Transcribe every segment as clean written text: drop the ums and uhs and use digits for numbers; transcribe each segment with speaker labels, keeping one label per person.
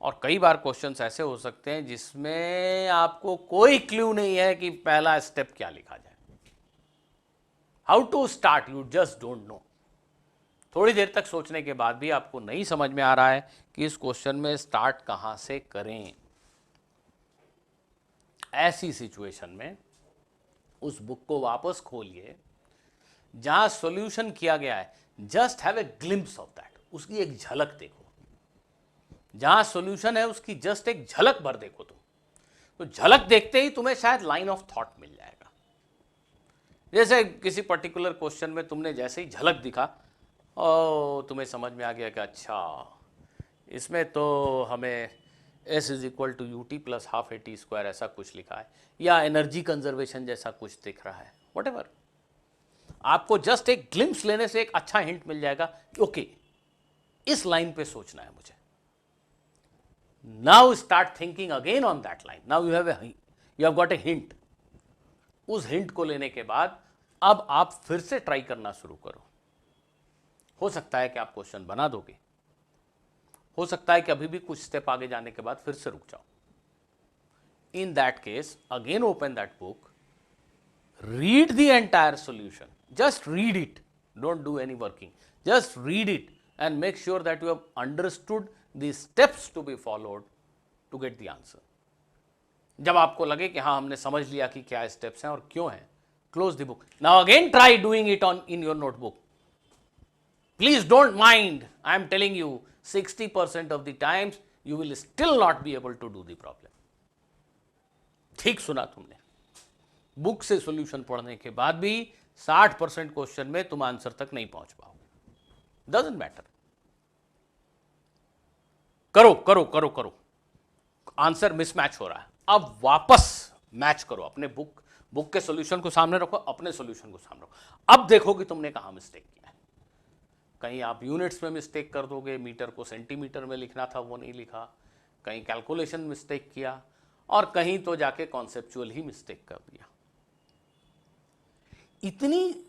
Speaker 1: और कई बार क्वेश्चंस ऐसे हो सकते हैं जिसमें आपको कोई क्लू नहीं है कि पहला स्टेप क्या लिखा जाए। How to start, you just don't know. थोड़ी देर तक सोचने के बाद भी आपको नहीं समझ में आ रहा है कि इस क्वेश्चन में स्टार्ट कहां से करें। ऐसी सिचुएशन में उस बुक को वापस खोलिए जहां सॉल्यूशन किया गया है, just have a glimpse of that, उसकी एक झलक देखो। जहां सॉल्यूशन है उसकी जस्ट एक झलक भर देखो तुम, तो झलक देखते ही तुम्हें शायद लाइन ऑफ थॉट मिल जाएगा। जैसे किसी पर्टिकुलर क्वेश्चन में तुमने जैसे ही झलक दिखा और तुम्हें समझ में आ गया कि अच्छा इसमें तो हमें S is equal to u t plus half a t square ऐसा कुछ लिखा है, या एनर्जी कंजर्वेशन जैसा कुछ दिख रहा है, व्हाटएवर। आपको जस्ट एक ग्लिम्स लेने से एक अच्छा हिंट मिल जाएगा, ओके इस लाइन पे सोचना है मुझे। Now start thinking again on that line, now you have got a hint. उस हिंट को लेने के बाद अब आप फिर से ट्राई करना शुरू करो। हो सकता है कि आप क्वेश्चन बना दोगे, हो सकता है कि अभी भी कुछ स्टेप आगे जाने के बाद फिर से रुक जाओ। In that case again open that book, read the entire solution, just read it, don't do any working, just read it and make sure that you have understood the steps to be followed to get the answer. जब आपको लगे कि हाँ हमने समझ लिया कि क्या स्टेप्स हैं और क्यों हैं, close the book. Now again try doing it on in your notebook. Please don't mind, I am telling you 60% of the times you will still not be able to do the problem. ठीक सुना तुमने, book से solution पढ़ने के बाद भी 60% question में तुम आंसर तक नहीं पहुंच पाओगे। डजंट मैटर, करो करो करो करो, आंसर मिसमैच हो रहा है, अब वापस मैच करो। अपने बुक के सॉल्यूशन को सामने रखो, अपने सॉल्यूशन को सामने रखो। अब देखो कि तुमने कहां मिस्टेक किया है। कहीं आप यूनिट्स में मिस्टेक कर दोगे, मीटर को सेंटीमीटर में लिखना था वो नहीं लिखा, कहीं कैलकुलेशन मिस्टेक किया, और कहीं तो जाके कॉन्सेप्चुअल ही मिस्टेक कर दिया। इतनी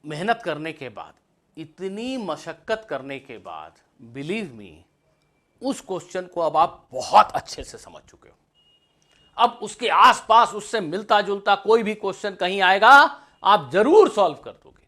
Speaker 1: मेहनत करने के बाद, इतनी मशक्कत करने के बाद, बिलीव मी, उस क्वेश्चन को अब आप बहुत अच्छे से समझ चुके हो। अब उसके आसपास उससे मिलता जुलता कोई भी क्वेश्चन कहीं आएगा, आप जरूर सॉल्व कर दोगे।